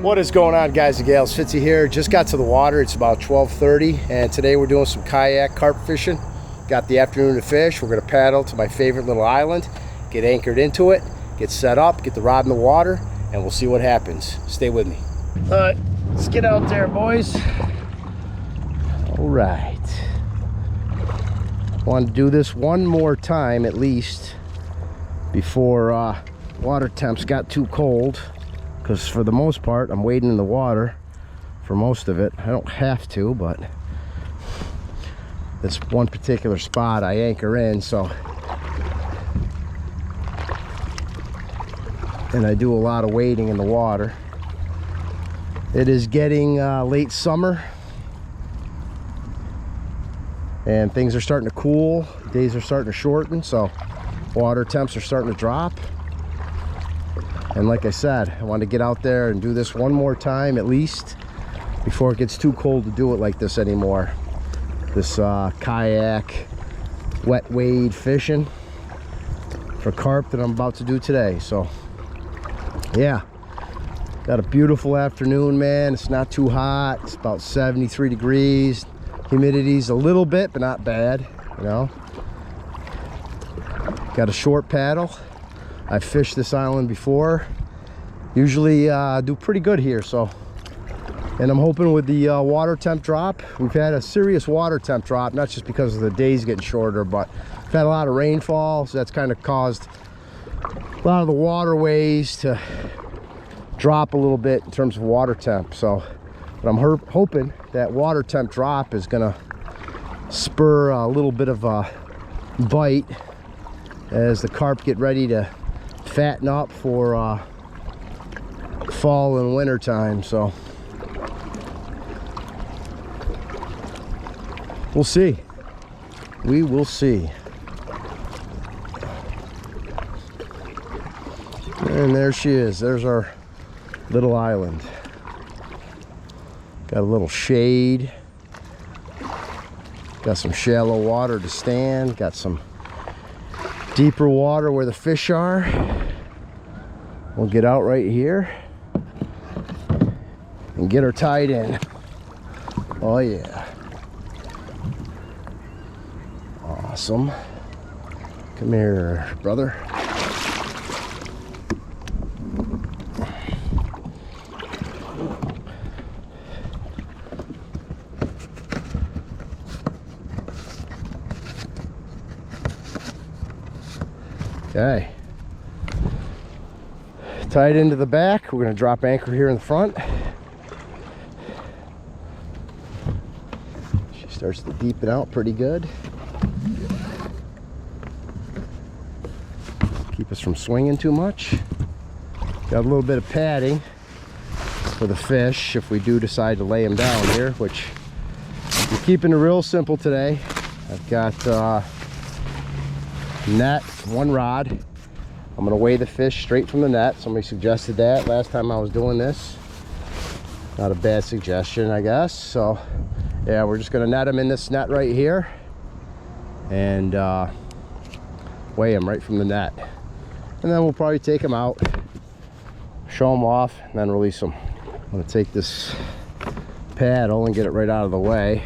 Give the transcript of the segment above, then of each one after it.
What is going on, guys and gals? Fitzy here. Just got to the water. It's about 12:30 and today we're doing some kayak carp fishing. Got the afternoon to fish. We're going to paddle to my favorite little island, get anchored into it, get set up, get the rod in the water, and we'll see what happens. Stay with me. All right, let's get out there, boys. All right. Want to do this one more time at least before water temps got too cold, because for the most part I'm wading in the water for most of it. I don't have to, but this one particular spot I anchor in, so, and I do a lot of wading in the water. It is getting late summer and things are starting to cool. Days are starting to shorten, so water temps are starting to drop. And like I said, I want to get out there and do this one more time at least before it gets too cold to do it like this anymore. This kayak wet wade fishing for carp that I'm about to do today. So yeah, got a beautiful afternoon, man. It's not too hot. It's about 73 degrees. Humidity's a little bit, but not bad, you know. Got a short paddle. I've fished this island before. Usually do pretty good here, so. And I'm hoping with the water temp drop, we've had a serious water temp drop, not just because of the days getting shorter, but we've had a lot of rainfall, so that's kind of caused a lot of the waterways to drop a little bit in terms of water temp. So, but I'm hoping that water temp drop is gonna spur a little bit of a bite as the carp get ready to fatten up for fall and winter time. So we'll see. We will see. And there she is. There's our little island. Got a little shade. Got some shallow water to stand. Got some deeper water where the fish are. We'll get out right here and get her tied in. Oh yeah. Awesome. Come here, brother. Okay, tied into the back. We're going to drop anchor here in the front. She starts to deepen out pretty good. Keep us from swinging too much. Got a little bit of padding for the fish if we do decide to lay them down here, which we're keeping it real simple today. I've got net, one rod. I'm gonna weigh the fish straight from the net. Somebody suggested that last time I was doing this. Not a bad suggestion, I guess. So yeah, we're just gonna net them in this net right here and weigh them right from the net, and then we'll probably take them out, show them off, and then release them. I'm gonna take this paddle and get it right out of the way.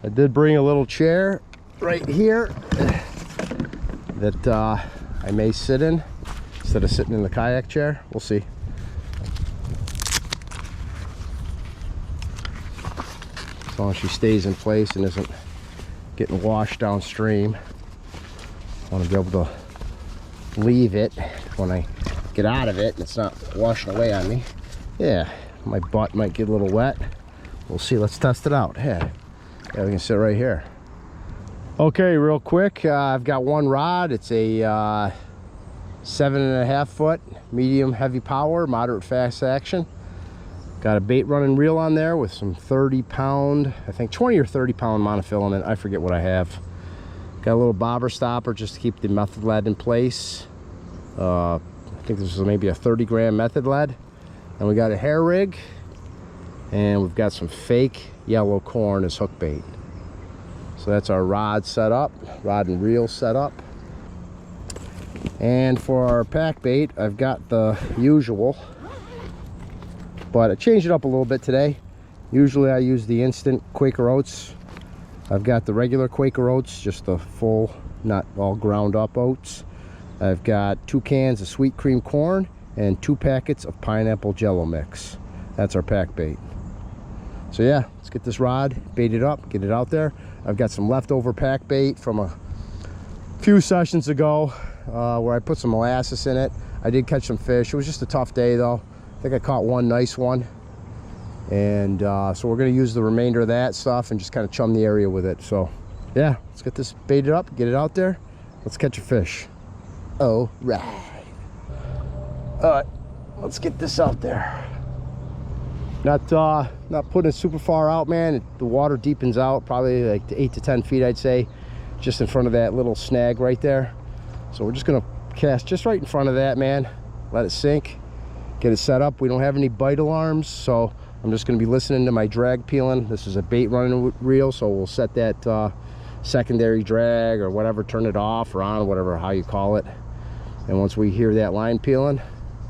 I did bring a little chair right here that I may sit in instead of sitting in the kayak chair. We'll see. As long as she stays in place and isn't getting washed downstream. I want to be able to leave it when I get out of it and it's not washing away on me. Yeah, my butt might get a little wet. We'll see. Let's test it out. Yeah. Yeah, we can sit right here. Okay, real quick, I've got one rod. It's a 7.5 foot medium heavy power, moderate fast action. Got a bait running reel on there with some 30-pound, I think 20 or 30-pound monofilament. I forget what I have. Got a little bobber stopper just to keep the method lead in place. I think this is maybe a 30-gram method lead. And we got a hair rig And we've got some fake yellow corn as hook bait. So that's our rod set up, rod and reel set up. And for our pack bait, I've got the usual, but I changed it up a little bit today. Usually I use the instant Quaker Oates. I've got the regular Quaker Oates, just the full, not all ground up oats. I've got 2 cans of sweet cream corn and 2 packets of pineapple Jello mix. That's our pack bait. So yeah, let's get this rod baited up, get it out there. I've got some leftover pack bait from a few sessions ago where I put some molasses in it. I did catch some fish. It was just a tough day though. I think I caught one nice one. And so we're gonna use the remainder of that stuff and just kind of chum the area with it. So yeah, let's get this baited up, get it out there. Let's catch a fish. All right. All right, let's get this out there. Not putting it super far out, man. The water deepens out probably like 8 to 10 feet, I'd say, just in front of that little snag right there. So we're just gonna cast just right in front of that, man. Let it sink, get it set up. We don't have any bite alarms, so I'm just gonna be listening to my drag peeling. This is a bait running reel, so we'll set that secondary drag or whatever, turn it off or on, whatever, how you call it. And once we hear that line peeling,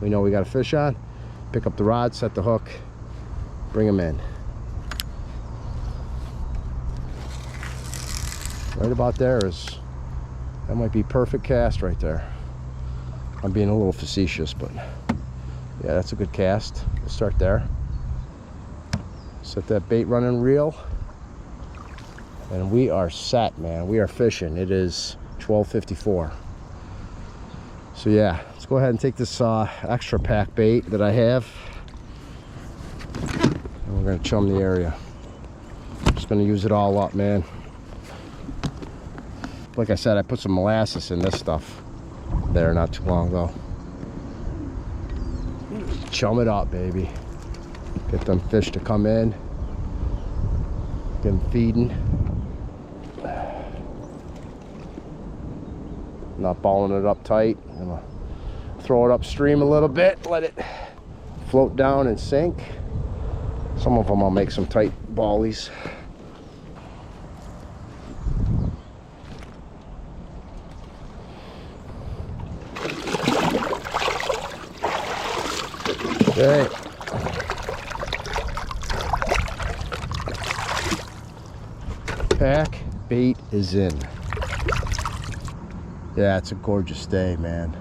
we know we got a fish on. Pick up the rod, set the hook, bring them in. Right about there is, that might be perfect cast right there. I'm being a little facetious, but yeah, that's a good cast. We'll start there. Set that bait running reel. And we are set, man. We are fishing. It is 12:54. So yeah, let's go ahead and take this extra pack bait that I have. And we're gonna chum the area. Just gonna use it all up, man. Like I said, I put some molasses in this stuff there not too long ago. Chum it up, baby. Get them fish to come in. Get them feeding. Not balling it up tight. I'm gonna throw it upstream a little bit, let it float down and sink. Some of them I'll make some tight ballies. Okay. Pack bait is in. Yeah, it's a gorgeous day, man.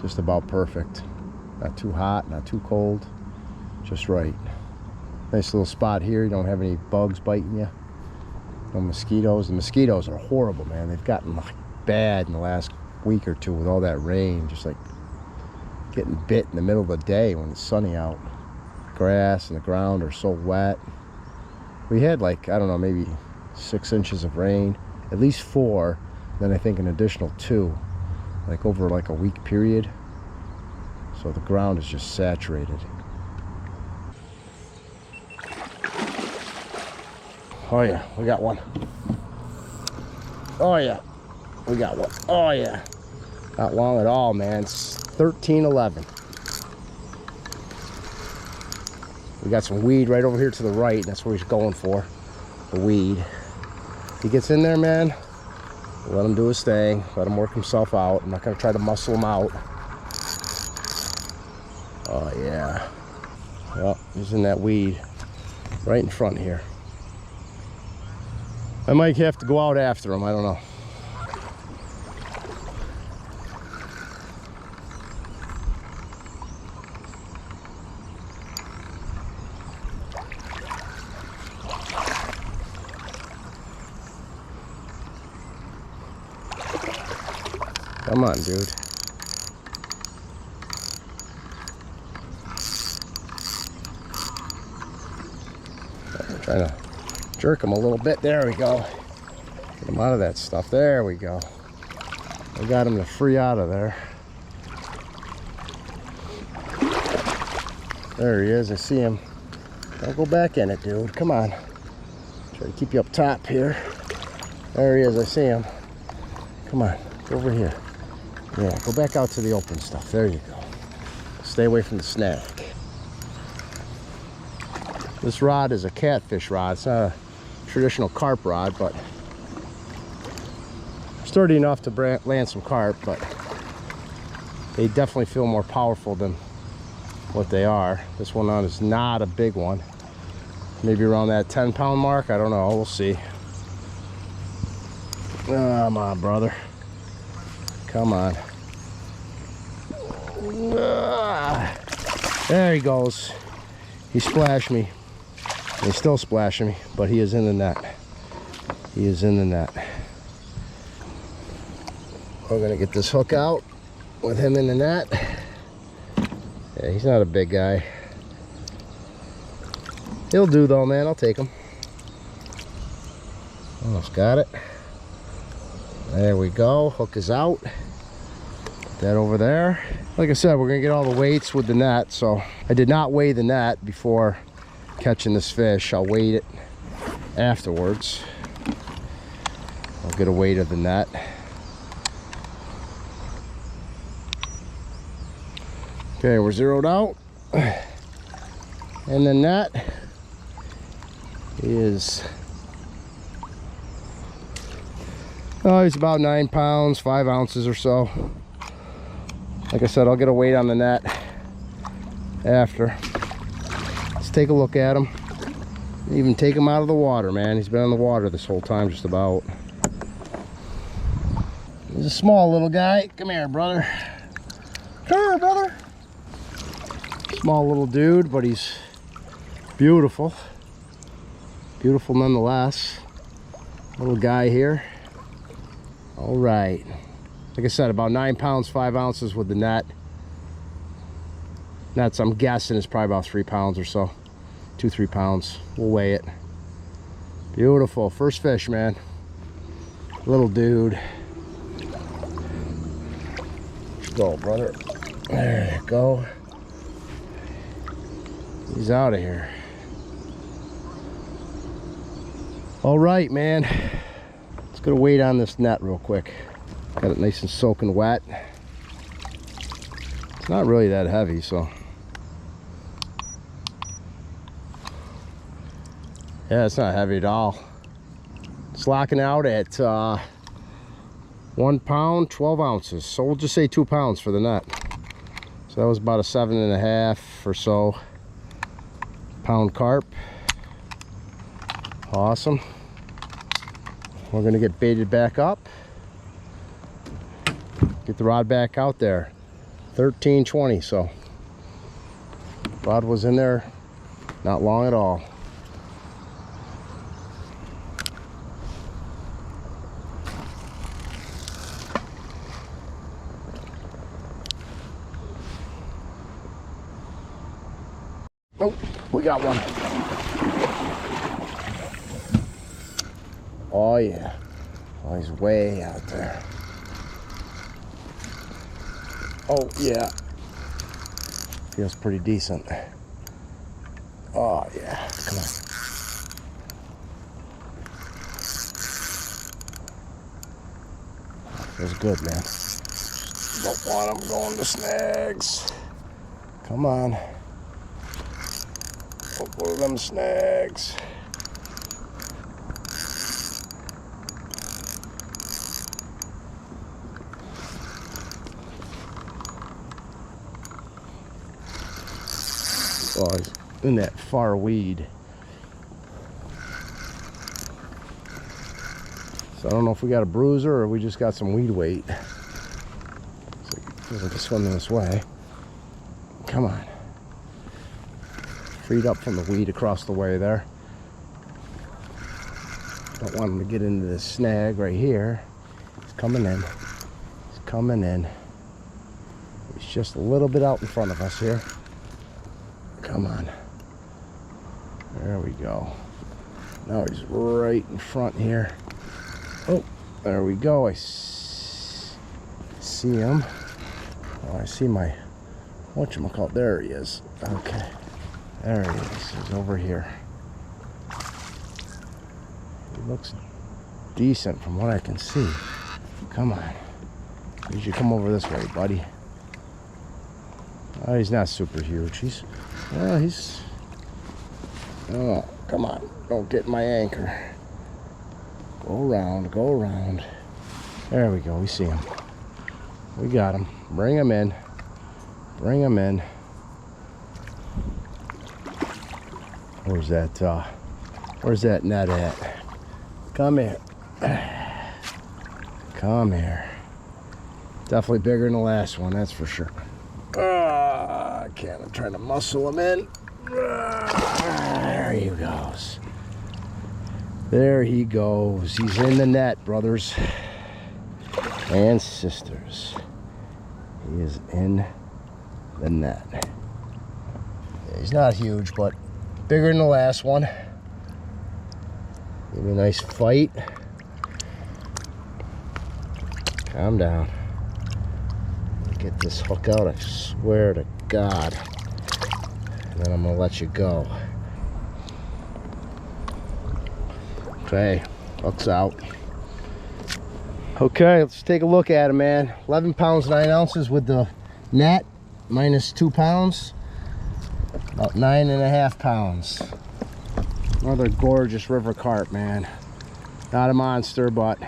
Just about perfect. Not too hot, not too cold. Just right. Nice little spot here. You don't have any bugs biting you. No mosquitoes. The mosquitoes are horrible, man. They've gotten like bad in the last week or two with all that rain. Just like getting bit in the middle of the day when it's sunny out. Grass and the ground are so wet. We had like, I don't know, maybe 6 inches of rain. At least 4. Then I think an additional 2, like over like a week period. So the ground is just saturated. Oh yeah, we got one. Oh yeah, we got one. Oh yeah, not long at all, man. It's 13:11. We got some weed right over here to the right, and that's what he's going for, the weed. He gets in there, man. Let him do his thing. Let him work himself out. I'm not going to try to muscle him out. Oh, yeah. Well, he's in that weed right in front here. I might have to go out after him. I don't know. Come on, dude. I'm trying to jerk him a little bit. There we go. Get him out of that stuff. There we go. I got him to free out of there. There he is. I see him. Don't go back in it, dude. Come on. Try to keep you up top here. There he is. I see him. Come on. Go over here. Yeah, go back out to the open stuff. There you go. Stay away from the snag. This rod is a catfish rod. It's not a traditional carp rod, but sturdy enough to land some carp, but they definitely feel more powerful than what they are. This one on is not a big one. Maybe around that 10-pound mark. I don't know. We'll see. Come on, brother. Come on. There he goes. He splashed me. He's still splashing me, but he is in the net. He is in the net. We're gonna get this hook out with him in the net. Yeah, he's not a big guy. He'll do though, man. I'll take him. Almost got it. There we go. Hook is out. Put that over there. Like I said, we're gonna get all the weights with the net. So I did not weigh the net before catching this fish. I'll weigh it afterwards. I'll get a weight of the net. Okay, we're zeroed out. And the net is, oh, he's about 9 pounds, 5 ounces or so. Like I said, I'll get a weight on the net after. Let's take a look at him. Even take him out of the water, man. He's been in the water this whole time, just about. He's a small little guy. Come here, brother. Come here, brother. Small little dude, but he's beautiful. Beautiful nonetheless. Little guy here. All right. Like I said, about 9 pounds, 5 ounces with the net. Nets, I'm guessing, is probably about 3 pounds or so. 2-3 pounds. We'll weigh it. Beautiful. First fish, man. Little dude. Go, brother. There you go. He's out of here. All right, man. Let's get a weight on this net real quick. Got it nice and soaking wet. It's not really that heavy, so. Yeah, it's not heavy at all. It's locking out at 1 pound, 12 ounces. So we'll just say 2 pounds for the net. So that was about a 7.5 or so pound carp. Awesome. We're gonna get baited back up. Get the rod back out there. 13:20, so rod was in there not long at all. Oh, we got one. Oh yeah. Oh, he's way out there. Oh yeah. Feels pretty decent. Oh yeah. Come on. Feels good, man. Don't want him going to snags. Come on. One of them snags. Oh, he's in that far weed. So I don't know if we got a bruiser or we just got some weed weight. So it feels like it's swimming this way. Come on. Freed up from the weed across the way there. Don't want him to get into this snag right here. He's coming in. He's coming in. He's just a little bit out in front of us here. Come on. There we go. Now he's right in front here. Oh, there we go. I see him. Oh, I see my whatchamacallit. There he is. Okay. There he is. He's over here. He looks decent from what I can see. Come on. You should come over this way, buddy. Oh, he's not super huge. He's Oh, come on. Don't get my anchor. Go around, go around. There we go. We see him. We got him. Bring him in. Bring him in. Where's that net at? Come here. Come here. Definitely bigger than the last one, that's for sure. I can't. I'm trying to muscle him in. There he goes. There he goes. He's in the net, brothers and sisters. He is in the net. Yeah, he's not huge, but bigger than the last one. Give me a nice fight. Calm down. Get this hook out, I swear to God. And then I'm gonna let you go. Okay, hook's out. Okay, let's take a look at him, man. 11 pounds 9 ounces with the net, minus 2 pounds. About 9.5 pounds. Another gorgeous river carp, man. Not a monster, but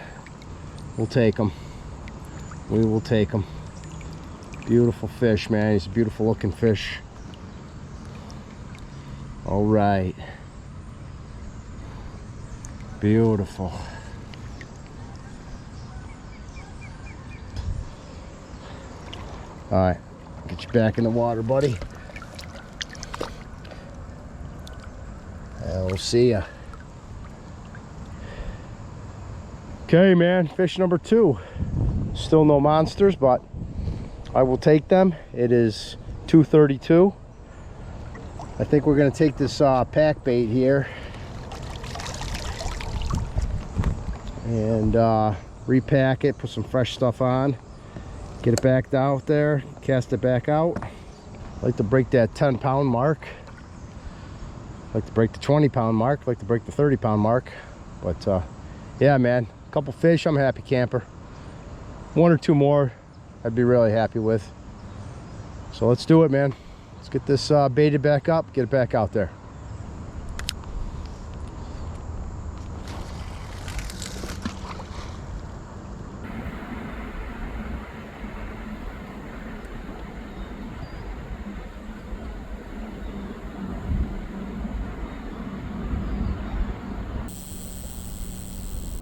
we'll take him. We will take him. Beautiful fish, man. He's a beautiful looking fish. All right. Beautiful. All right, get you back in the water, buddy. We'll see ya. Okay, man, fish number 2. Still no monsters, but I will take them. It is 2:32. I think we're gonna take this pack bait here and repack it, put some fresh stuff on, get it back out there, cast it back out. I like to break that 10-pound mark. I like to break the 20-pound mark. I like to break the 30-pound mark. But yeah, man, a couple fish, I'm a happy camper. 1 or 2 more I'd be really happy with. So let's do it, man. Let's get this baited back up, get it back out there.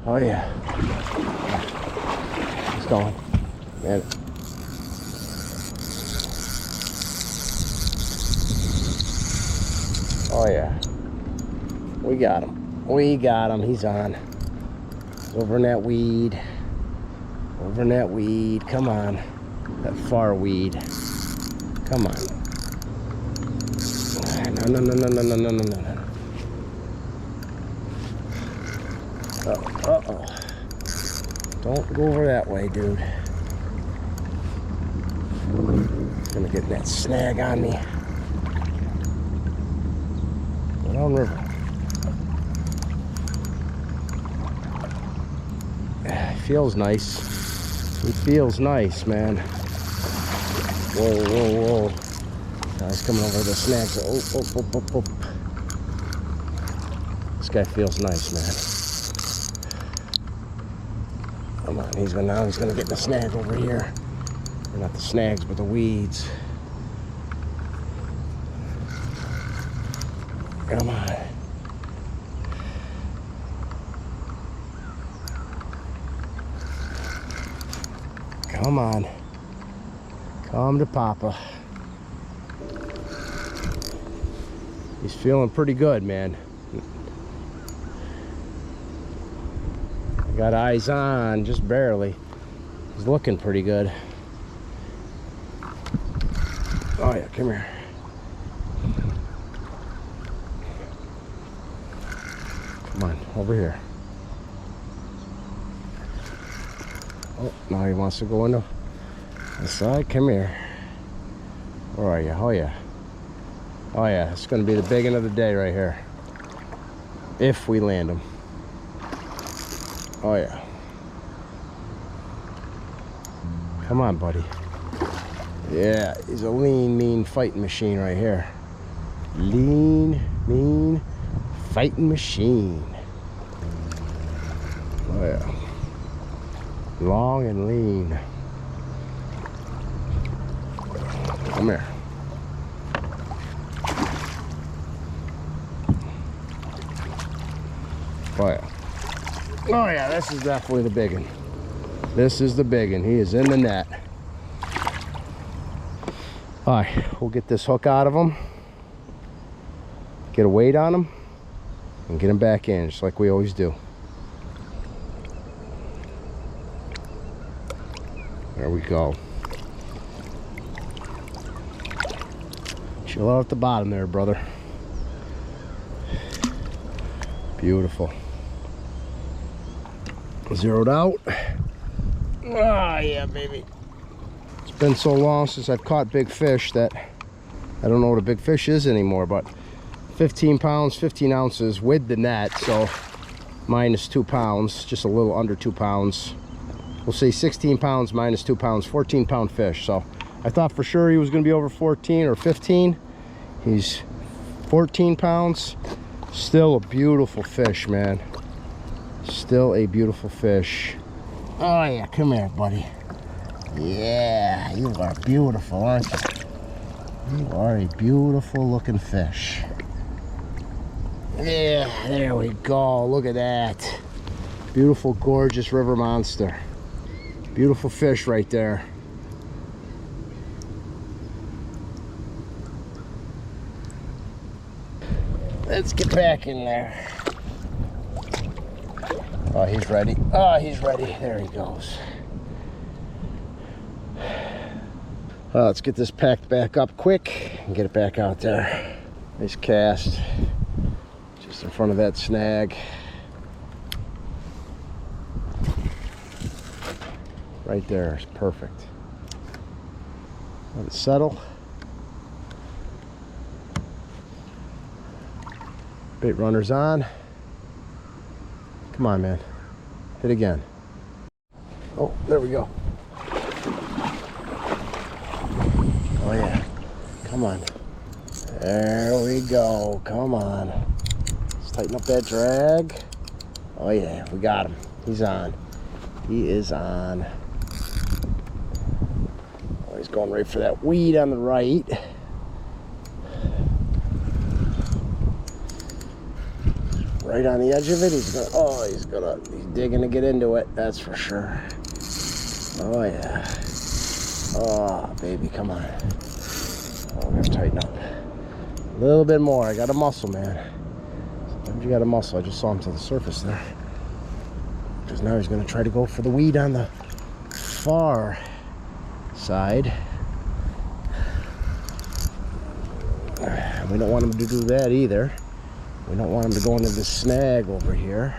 Oh yeah. It's going. Man. Oh yeah. We got him. We got him. He's on. He's over in that weed. Over in that weed. Come on. That far weed. Come on. No, no, no, no, no, no, no, no, no. Uh-oh. Don't go over that way, dude. Gonna get that snag on me. Go down river. It feels nice. It feels nice, man. Whoa, whoa, whoa. Now he's coming over the snags. Oh, oh, oh, oh, oh. This guy feels nice, man. Come on, he's gonna get the snag over here. Or not the snags, but the weeds. Come on. Come on. Come to Papa. He's feeling pretty good, man. Got eyes on, just barely. He's looking pretty good. Oh yeah, come here. Come on, over here. Oh, now he wants to go into the side. Come here. Where are you? Oh yeah. Oh yeah, it's gonna be the big one of the day right here. If we land him. Oh yeah. Come on, buddy. Yeah, he's a lean, mean fighting machine right here. Lean, mean fighting machine. Oh yeah. Long and lean. Come here. Oh yeah. Oh yeah, this is definitely the big one. This is the big one. He is in the net. All right, we'll get this hook out of him. Get a weight on him. And get him back in, just like we always do. There we go. Chill out at the bottom there, brother. Beautiful. Zeroed out. Ah, yeah, baby. It's been so long since I've caught big fish that I don't know what a big fish is anymore, but 15 pounds, 15 ounces with the net, so minus 2 pounds, just a little under 2 pounds. We'll say 16 pounds minus 2 pounds, 14 pound fish. So I thought for sure he was going to be over 14 or 15. He's 14 pounds. Still a beautiful fish, man. Still a beautiful fish. Oh yeah, come here, buddy. Yeah, you are beautiful, aren't you? You are a beautiful looking fish. Yeah, there we go. Look at that. Beautiful, gorgeous river monster. Beautiful fish right there. Let's get back in there. Oh, he's ready. Oh, he's ready. There he goes. Let's get this packed back up quick and get it back out there. Nice cast. Just in front of that snag. Right there is perfect. Let it settle. Bait runner's on. Come on, man. Hit again. Oh, there we go. Oh yeah. Come on. There we go. Come on. Let's tighten up that drag. Oh yeah, we got him. He's on. He is on. Oh, he's going right for that weed on the right. Right on the edge of it. He's digging to get into it, that's for sure. Oh yeah. Oh baby, come on. Oh, we're gonna tighten up a little bit more. I got a muscle, man. Sometimes you got a muscle. I just saw him to the surface there. Because now he's gonna try to go for the weed on the far side. We don't want him to do that either. We don't want him to go into this snag over here.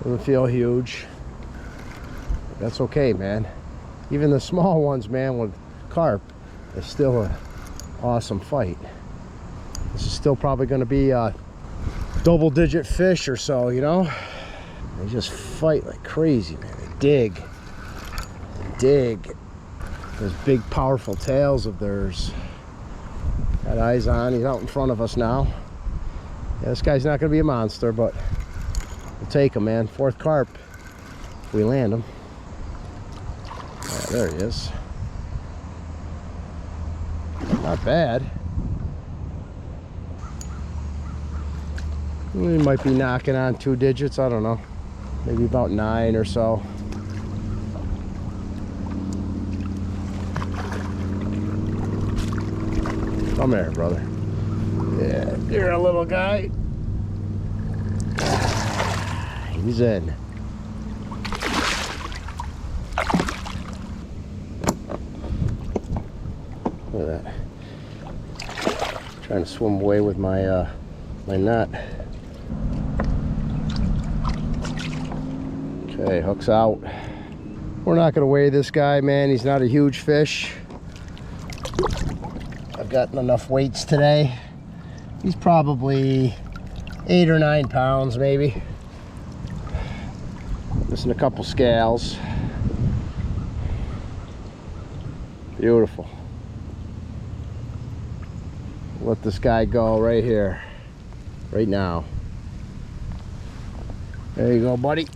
Doesn't feel huge. But that's okay, man. Even the small ones, man, with carp, is still an awesome fight. This is still probably going to be a double-digit fish or so, you know? They just fight like crazy, man. They dig. They dig. Those big, powerful tails of theirs. Got eyes on. He's out in front of us now. Yeah, this guy's not going to be a monster, but we'll take him, man. Fourth carp if we land him. Yeah, there he is. Not bad. He might be knocking on 2 digits. I don't know. Maybe about 9 or so. Come here, brother. Yeah, you're a little guy. He's in. Look at that. Trying to swim away with my my net. Okay, hook's out. We're not gonna weigh this guy, man. He's not a huge fish. I've gotten enough weights today. He's probably 8 or 9 pounds, maybe. Missing a couple scales. Beautiful. Let this guy go right here. right now. There you go, buddy.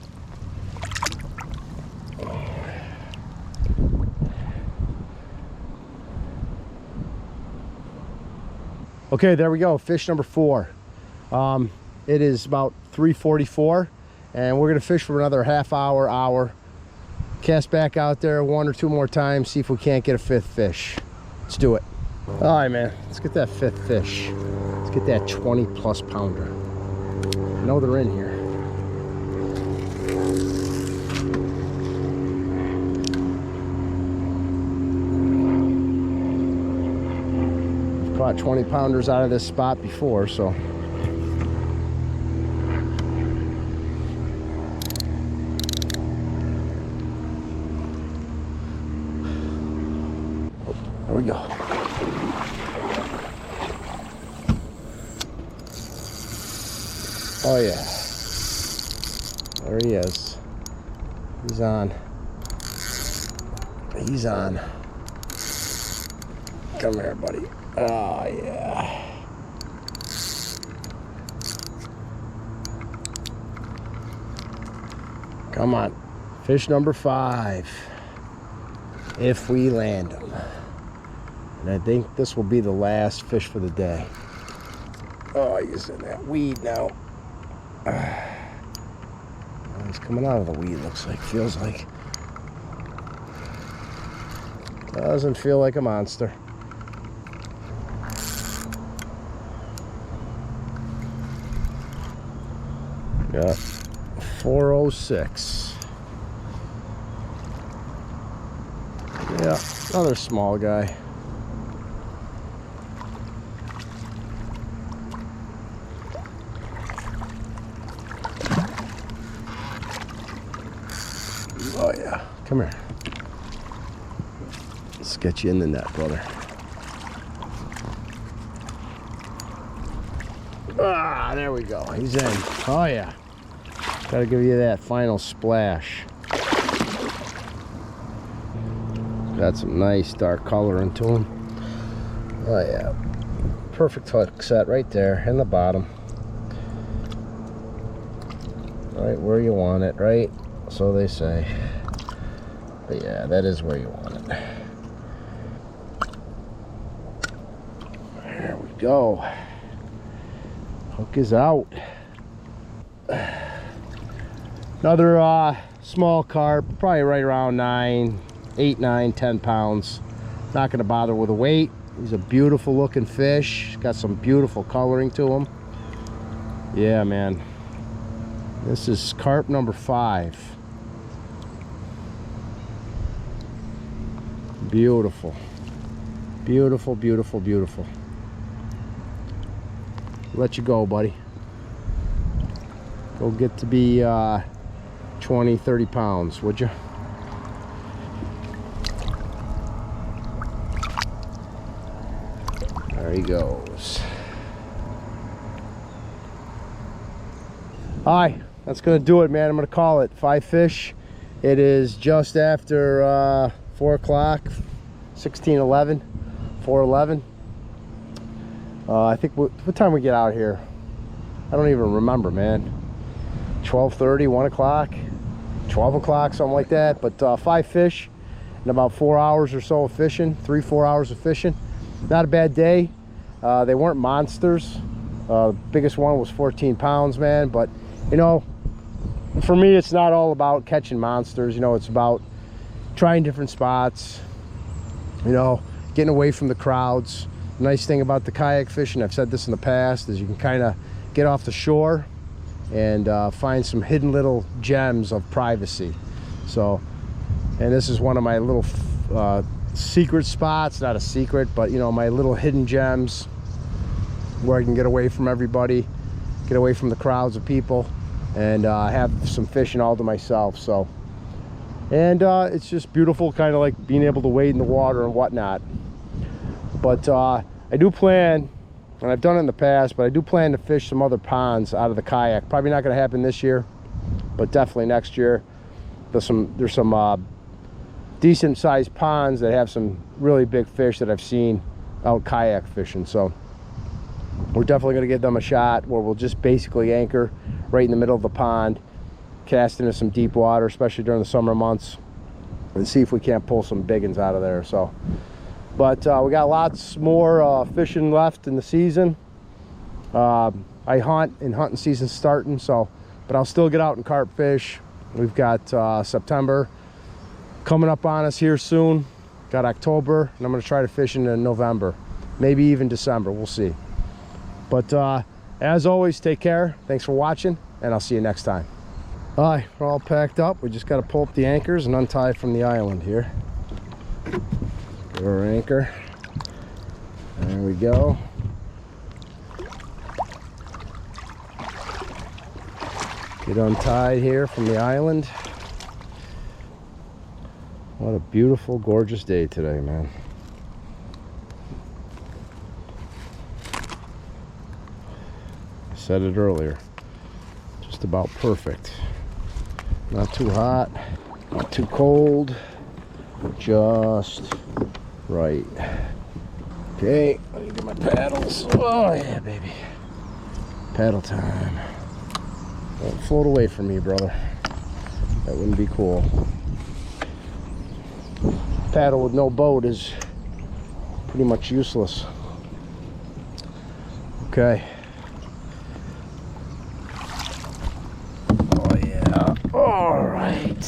Okay, there we go, fish number 4. It is about 3:44, and we're gonna fish for another half hour. Cast back out there 1 or 2 more times, see if we can't get a 5th fish. Let's do it. All right, man, let's get that 5th fish. Let's get that 20+ pounder. I know they're in here. I've caught 20 pounders out of this spot before, so. There we go. Oh yeah. There he is. He's on. He's on. Come here, buddy. Oh yeah. Come on. Fish number 5. If we land him. And I think this will be the last fish for the day. Oh, he's in that weed now. Oh, he's coming out of the weed, looks like. Feels like. Doesn't feel like a monster. Yeah, 406. Yeah, another small guy. Oh yeah, come here. Let's get you in the net, brother. Ah, there we go. He's in. Oh yeah. Gotta give you that final splash. Got some nice dark color into him. Oh yeah. Perfect hook set right there in the bottom. Right where you want it, right? So they say. But yeah, that is where you want it. There we go. Hook is out. Another small carp, probably right around 8, 9, 10 pounds. Not gonna bother with the weight. He's a beautiful looking fish. Got some beautiful coloring to him. Yeah, man. This is carp number 5. Beautiful. Beautiful, beautiful, beautiful. Let you go, buddy. Go get to be 20, 30 pounds, would you? There he goes. Hi, that's gonna do it, man. I'm gonna call it 5 fish. It is just after 4 o'clock, 16:11, 4:11. I think what time we get out here? I don't even remember, man. 12:30, 1 o'clock, 12 o'clock, something like that. But 5 fish in about 4 hours or so of fishing, 3-4 hours of fishing. Not a bad day. They weren't monsters. The biggest one was 14 pounds, man. But you know, for me, it's not all about catching monsters. You know, it's about trying different spots, you know, getting away from the crowds. The nice thing about the kayak fishing, I've said this in the past, is you can kind of get off the shore and find some hidden little gems of privacy. So, and this is one of my little secret spots. Not a secret, but you know, my little hidden gems where I can get away from everybody, get away from the crowds of people, and have some fishing all to myself. So, and it's just beautiful, kind of like being able to wade in the water and whatnot. But I do plan, and I've done it in the past, but I do plan to fish some other ponds out of the kayak. Probably not going to happen this year, but definitely next year. There's some decent sized ponds that have some really big fish that I've seen out kayak fishing. So we're definitely going to give them a shot where we'll just basically anchor right in the middle of the pond, cast into some deep water, especially during the summer months, and see if we can't pull some big ones out of there. So, but we got lots more fishing left in the season. I hunt, and hunting season's starting, so, but I'll still get out and carp fish. We've got September coming up on us here soon. Got October, and I'm going to try to fish into November, maybe even December. We'll see. But as always, take care. Thanks for watching, and I'll see you next time. All right, we're all packed up. We just got to pull up the anchors and untie from the island here. Get our anchor. There we go. Get untied here from the island. What a beautiful, gorgeous day today, man. I said it earlier. Just about perfect. Not too hot, not too cold. Just right. Okay, let me get my paddles. Oh yeah, baby. Paddle time. Don't float away from me, brother. That wouldn't be cool. Paddle with no boat is pretty much useless. Okay. Oh yeah. All right.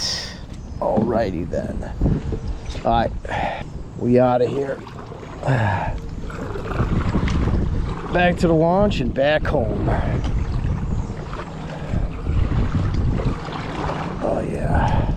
Alrighty then. All right. We out of here. Back to the launch and back home. Oh yeah.